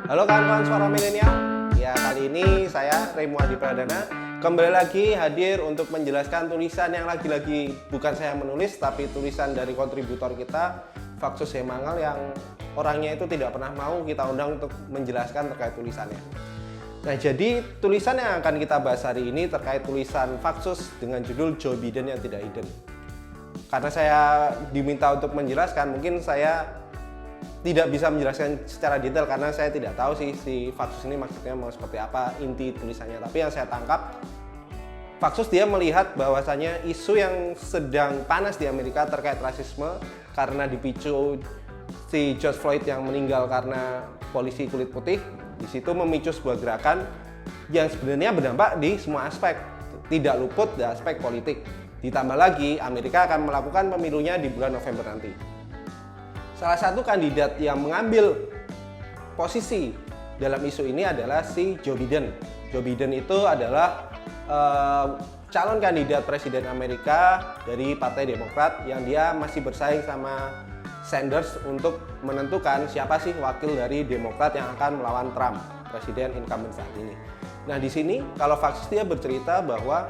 Halo kawan-kawan Suara Milenial. Ya, kali ini saya Remo Adi Pradana kembali lagi hadir untuk menjelaskan tulisan yang lagi-lagi bukan saya yang menulis, tapi tulisan dari kontributor kita Vaksus Hemangal yang orangnya itu tidak pernah mau kita undang untuk menjelaskan terkait tulisannya. Nah, jadi tulisan yang akan kita bahas hari ini terkait tulisan Vaksus dengan judul Joe Biden yang tidak hidden. Karena saya diminta untuk menjelaskan, mungkin saya tidak bisa menjelaskan secara detail karena saya tidak tahu sih si Vaksus ini maksudnya mau seperti apa inti tulisannya. Tapi yang saya tangkap, Vaksus dia melihat bahwasannya isu yang sedang panas di Amerika terkait rasisme karena dipicu si George Floyd yang meninggal karena polisi kulit putih, di situ memicu sebuah gerakan yang sebenarnya berdampak di semua aspek, tidak luput dari aspek politik. Ditambah lagi Amerika akan melakukan pemilunya di bulan November nanti. Salah satu kandidat yang mengambil posisi dalam isu ini adalah si Joe Biden. Joe Biden itu adalah calon kandidat presiden Amerika dari Partai Demokrat yang dia masih bersaing sama Sanders untuk menentukan siapa sih wakil dari Demokrat yang akan melawan Trump, presiden incumbent saat ini. Nah, di sini kalau Vaksus dia bercerita bahwa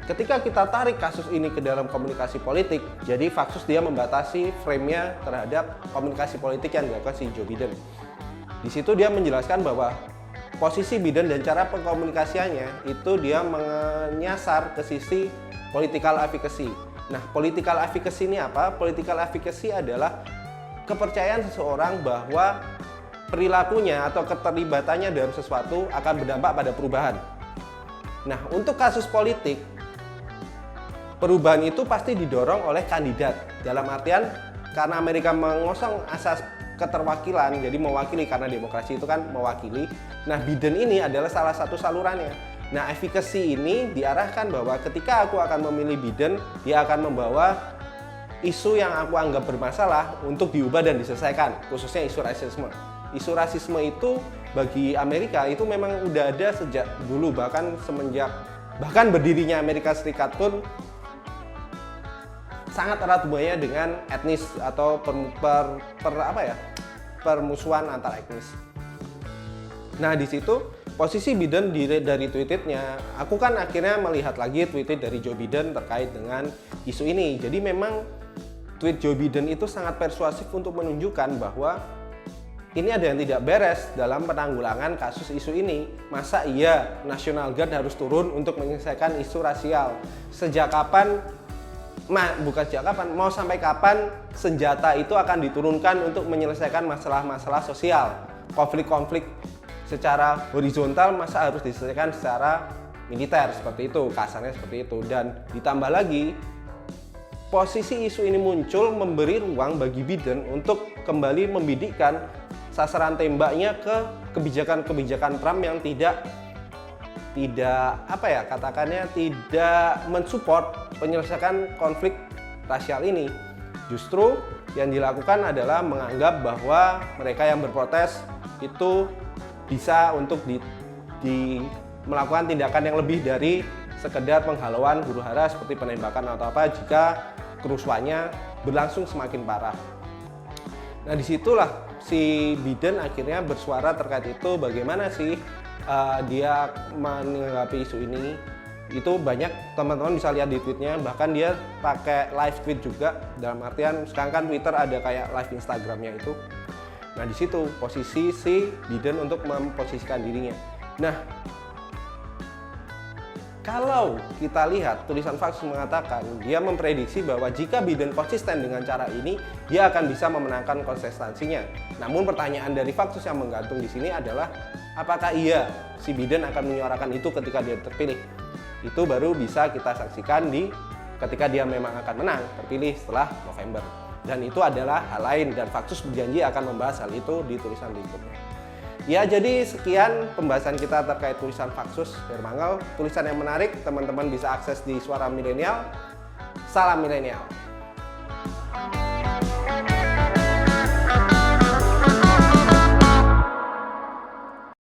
ketika kita tarik kasus ini ke dalam komunikasi politik, jadi Vaksus dia membatasi frame-nya terhadap komunikasi politik yang dilakukan si Joe Biden. Di situ dia menjelaskan bahwa posisi Biden dan cara pengkomunikasiannya itu dia menyasar ke sisi political advocacy. Nah, political advocacy ini apa? Political advocacy adalah kepercayaan seseorang bahwa perilakunya atau keterlibatannya dalam sesuatu akan berdampak pada perubahan. Nah, untuk kasus politik, perubahan itu pasti didorong oleh kandidat. Dalam artian karena Amerika mengosong asas keterwakilan, jadi mewakili karena demokrasi itu kan mewakili. Nah, Biden ini adalah salah satu salurannya. Nah, advocacy ini diarahkan bahwa ketika aku akan memilih Biden, dia akan membawa isu yang aku anggap bermasalah untuk diubah dan diselesaikan, khususnya isu rasisme. Isu rasisme itu bagi Amerika itu memang udah ada sejak dulu, bahkan berdirinya Amerika Serikat pun sangat erat hubungannya dengan etnis atau permusuhan antar etnis. Nah, di situ posisi Biden dari tweetnya, aku kan akhirnya melihat lagi tweet dari Joe Biden terkait dengan isu ini. Jadi memang tweet Joe Biden itu sangat persuasif untuk menunjukkan bahwa ini ada yang tidak beres dalam penanggulangan kasus isu ini. Masa iya National Guard harus turun untuk menyelesaikan isu rasial? Mau sampai kapan senjata itu akan diturunkan untuk menyelesaikan masalah-masalah sosial, konflik-konflik secara horizontal, masa harus diselesaikan secara militer, seperti itu, kasarnya seperti itu. Dan ditambah lagi, posisi isu ini muncul memberi ruang bagi Biden untuk kembali membidikkan sasaran tembaknya ke kebijakan-kebijakan Trump yang tidak mensupport penyelesaian konflik rasial ini. Justru yang dilakukan adalah menganggap bahwa mereka yang berprotes itu bisa untuk melakukan tindakan yang lebih dari sekedar penghalauan huru-hara seperti penembakan atau apa jika kerusuhannya berlangsung semakin parah. Nah, disitulah si Biden akhirnya bersuara terkait itu, bagaimana sih dia menanggapi isu ini. Itu banyak teman-teman bisa lihat di tweetnya, bahkan dia pakai live tweet juga, dalam artian sekarang kan Twitter ada kayak live Instagramnya itu. Nah, di situ posisi si Biden untuk memposisikan dirinya. Nah, kalau kita lihat tulisan Vaksus mengatakan dia memprediksi bahwa jika Biden konsisten dengan cara ini, dia akan bisa memenangkan kontestansinya. Namun pertanyaan dari Vaksus yang menggantung di sini adalah apakah iya si Biden akan menyuarakan itu ketika dia terpilih? Itu baru bisa kita saksikan ketika dia memang akan menang, terpilih setelah November. Dan itu adalah hal lain, dan Vaksus berjanji akan membahas hal itu di tulisan berikutnya. Ya, jadi sekian pembahasan kita terkait tulisan Vaksus Hemangal. Tulisan yang menarik, teman-teman bisa akses di Suara Milenial. Salam Milenial.